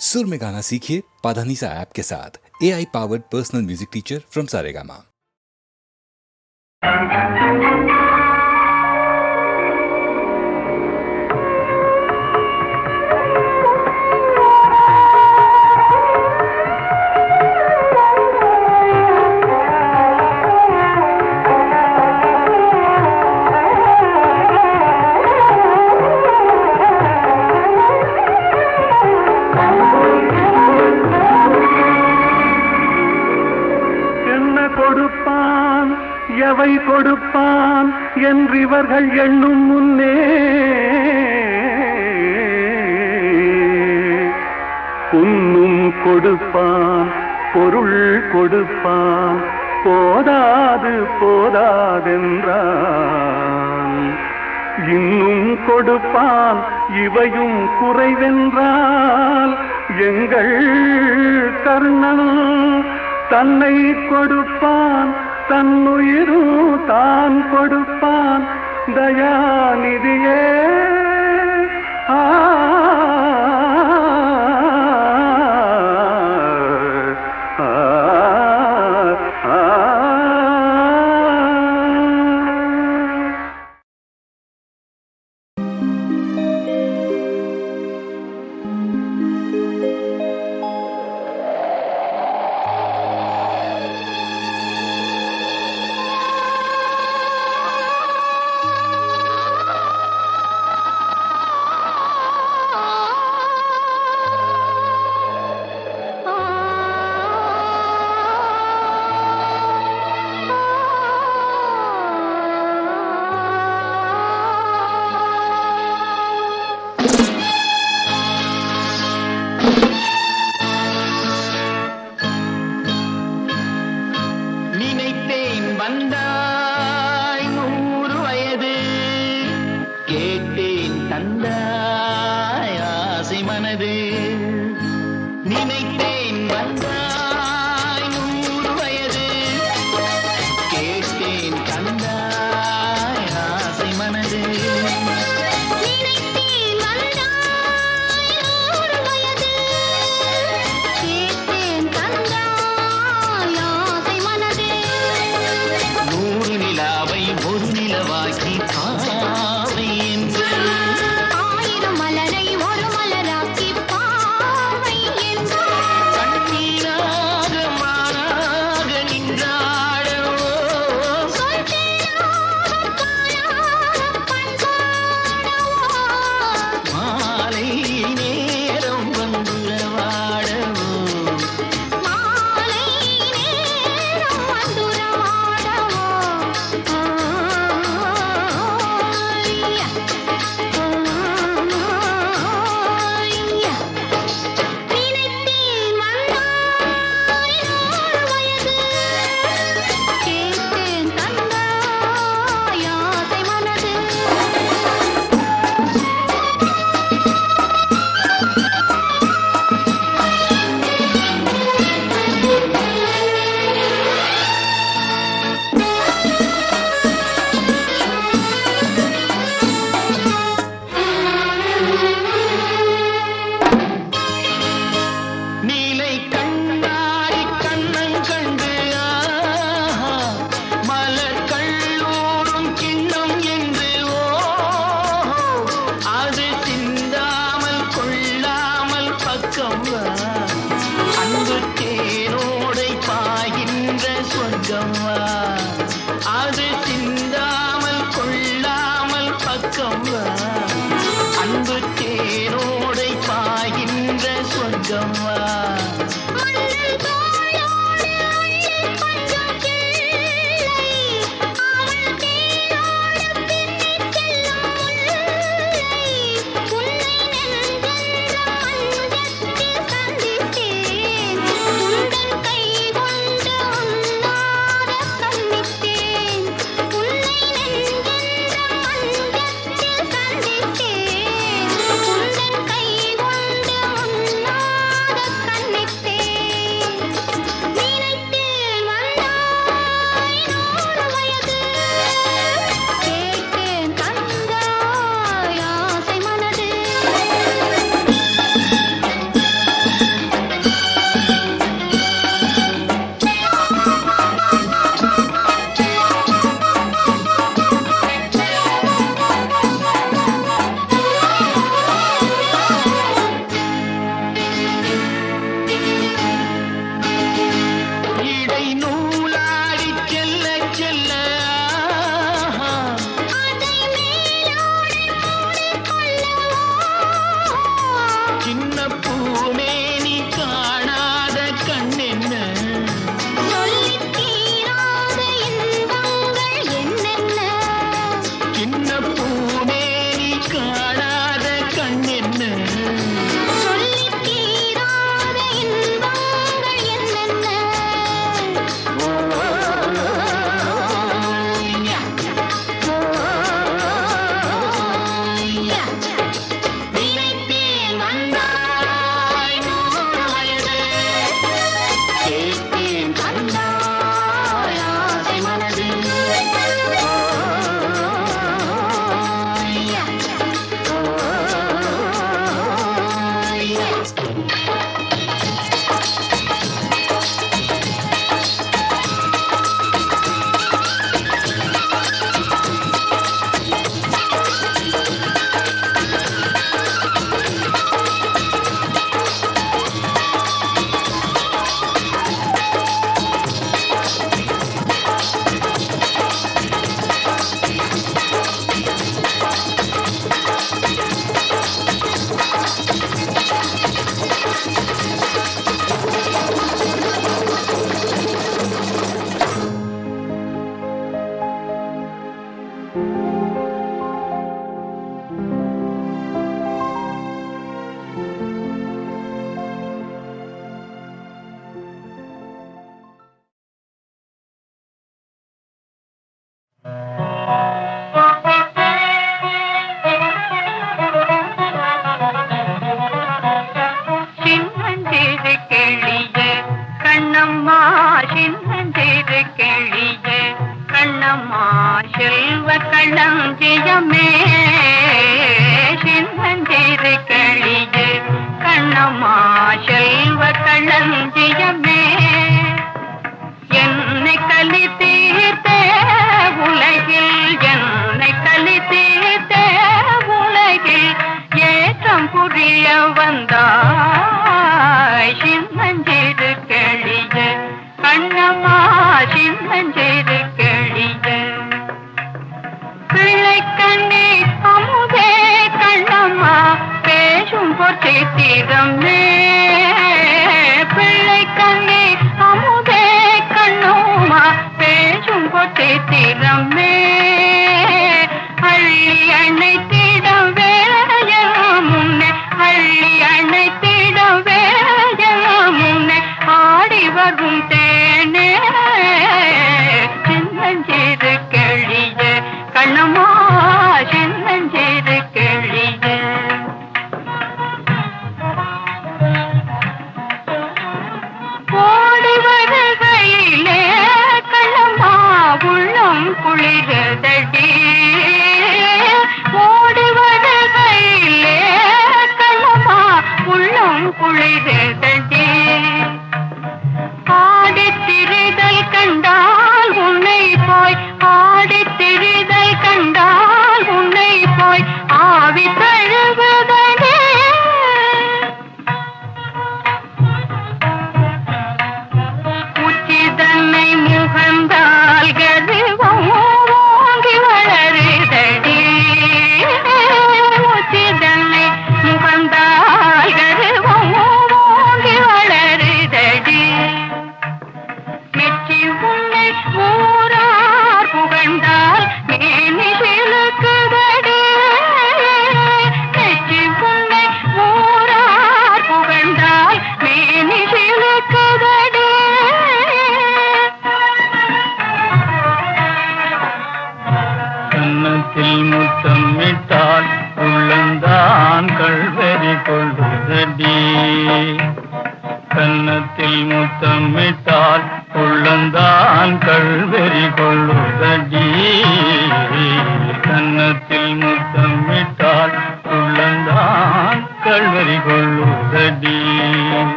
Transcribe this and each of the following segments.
सुर में गाना सीखिए पाधानीसा ऐप के साथ। AI powered personal music teacher from Saregama. எவை கொடுப்பான் என்றிவர்கள் எண்ணும் முன்னே புண்ணும் கொடுப்பான், பொருள் கொடுப்பான், போதாது போதாதென்றான். இன்னும் கொடுப்பான், இவையும் குறைவென்றால் எங்கள் கர்ணன் தன்னை கொடுப்பான், தன்னுயிரும் தான் கொடுப்பான். தயாநிதியே ஆ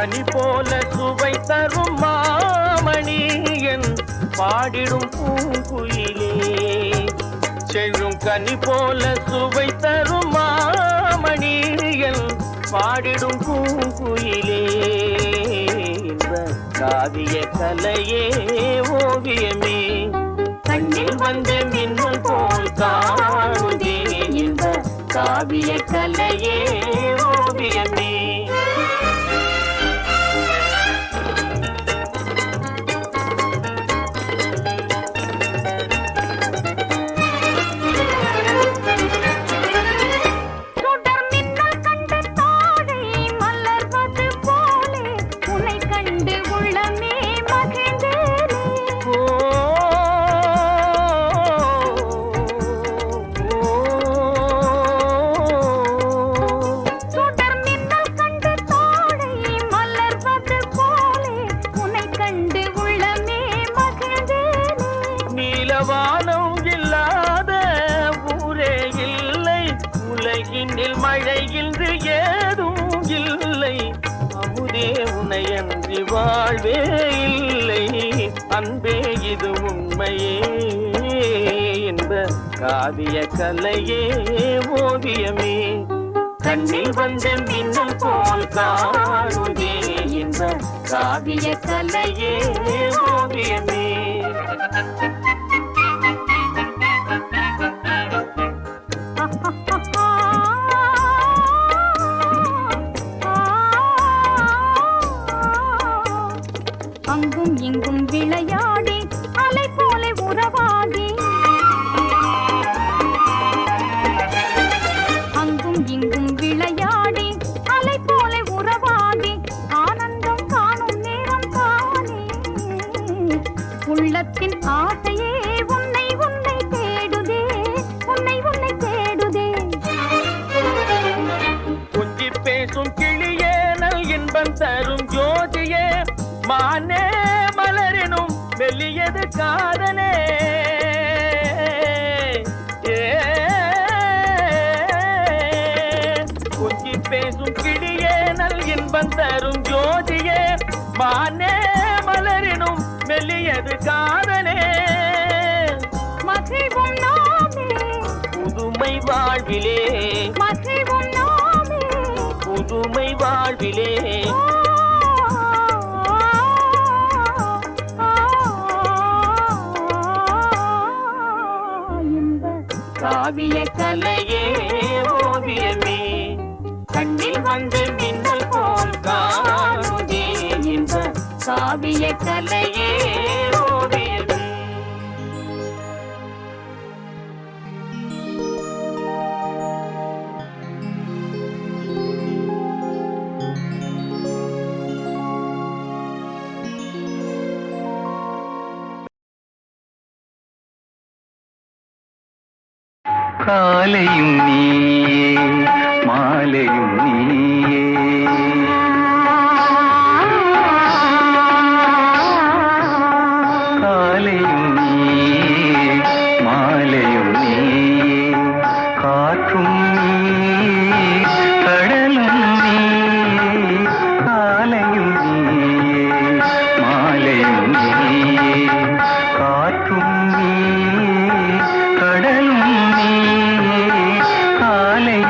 கனி போல சுவை தரும் மாமணி என் பாடிடும் பூங்குயிலே செழும் கனி போல சுவை தரும் மாமணி என் பாடிடும் பூங்குயிலே இந்த காவிய கலையே ஓவியமே கண்ணில் வந்த மின்னல் போல் காணுதே இந்த காவிய கலையே ஓவியமே வானம் இல்லாத ஊரே இல்லை உலகினில் மழை இன்று ஏதும் இல்லை அமுதே உனையன்றி வாழ்வே இல்லை அன்பே இது உண்மையே என்ப காவிய கலையே ஓவியமே கண்ணில் வந்த மின்னல் போல் காணுதே என்ப காவிய கலையே ஓவியமே அங்கும் இங்கும் விளையாடி அலை போல உறவாடி அங்கும் இங்கும் விளையாடி அலை போல உறவாடி ஆனந்தம் காணும் நேரம் தானே உள்ளத்தின் ஆசையே உன்னை உன்னை தேடுதே உன்னை உன்னை தேடுதே கொஞ்சி பேசும் கிளியே நல் இன்பம் தரும் ஜோதியே மானே மலரினும் மெல்லியது காதலே கொஞ்சி பேசும் கிளியே நல் இன்பம் தரும் ஜோதியே மானே மலரினும் மெல்லியது காதலே மகிழ்வும் நாமே புதுமை வாழ்விலே மகிழ்வும் நாமே புதுமை வாழ்விலே காவிய கலையே ஓவியமே கண்ணில் வந்து மின்னல் போல் காணுதே இந்த காவிய கலையே ஓவியமே காலையும் நீயே மாலையும் நீயே காலையும் நீயே மாலையும் நீயே காற்றும் நீயே கடலும் நீயே காலையும் நீயே மாலையும் நீயே காற்றும் நீயே கடலும் நீயே காலை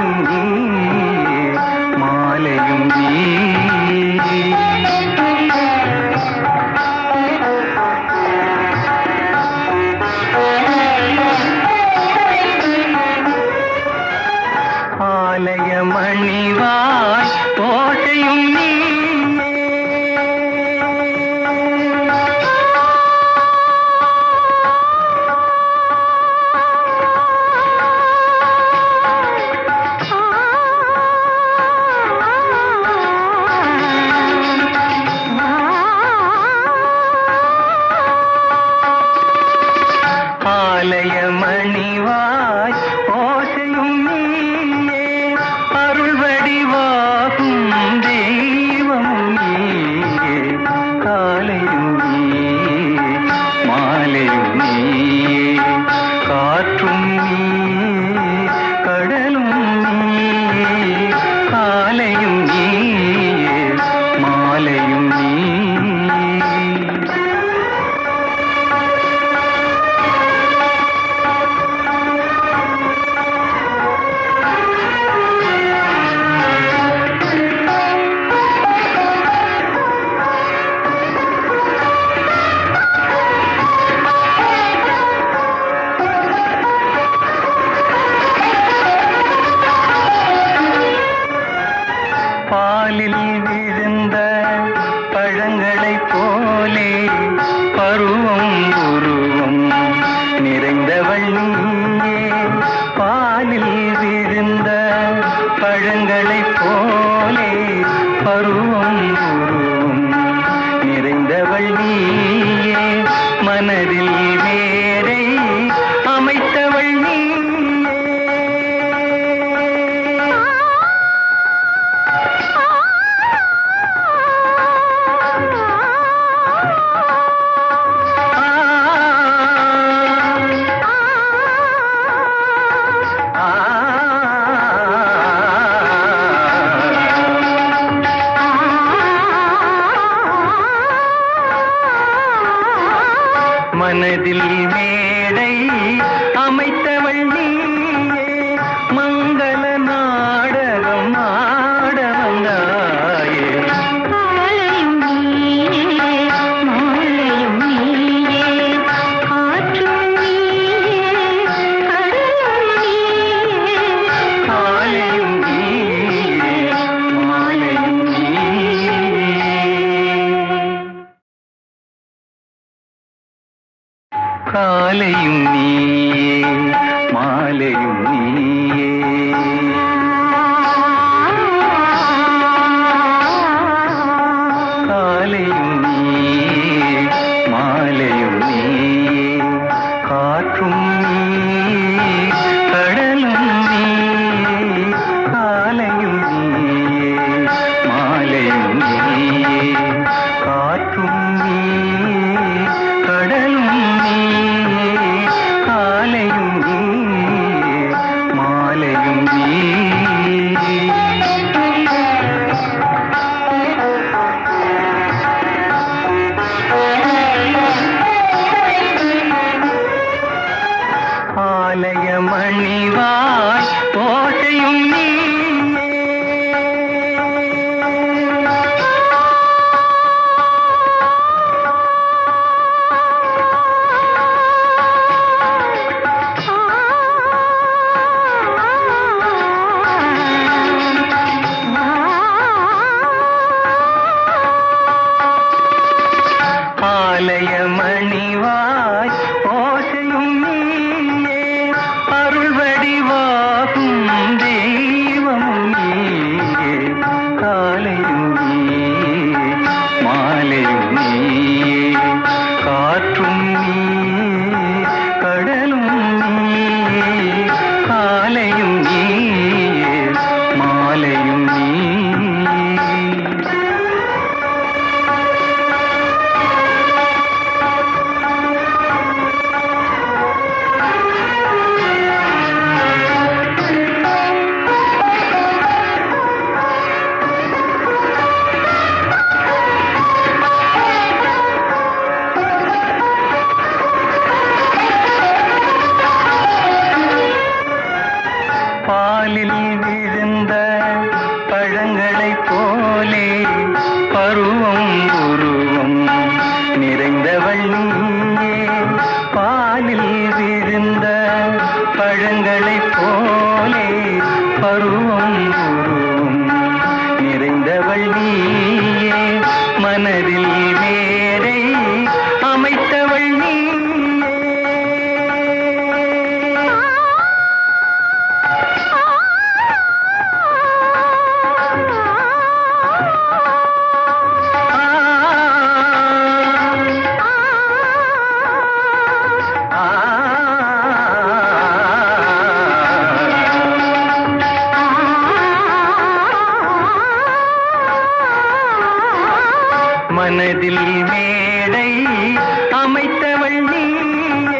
மனதில் மேடை அமைத்தவள் நீயே, மங்கள நாடகம் ஆட வந்தாயே. மாலையும் நீயே, மாலையும் நீயே, காற்றும் நீயே, கடலும் நீயே. காலையும் நீயே, மாலையும் நீயே. காலையும் நீயே, மாலையும் நீயே. காலையும் நீயே, மாலையும் நீயே. காற்றும் நீயே, கடலும் நீயே. காலையும் நீயே, மாலையும் நீயே. காற்றும் நீயே, கடலும் நீயே. காலையும் நீயே, மாலையும் நீயே. ஆலய மணிவாய் ஓசையும் நீயே. ஆலய மணிவாய் ஓசையும் நீயே, அருள் வடிவாகும் தெய்வமும் நீயே. காலையும் நீயே, மாலையும் நீயே. காற்றும் நீயே, கடலும் நீயே. காலையும் நீயே, மாலையும் நீயே. பாலில் விழுந்த பழங்களைப் போலே பருவம் உருவம் நிறைந்தவள் நீயே. பாலில் விழுந்த பழங்களைப் போலே பருவம் உருவம் நிறைந்தவள் நீயே. மனதில் மேடை அமைத்தவள் நீயே. மனதில் மேடை அமைத்தவள் நீயே.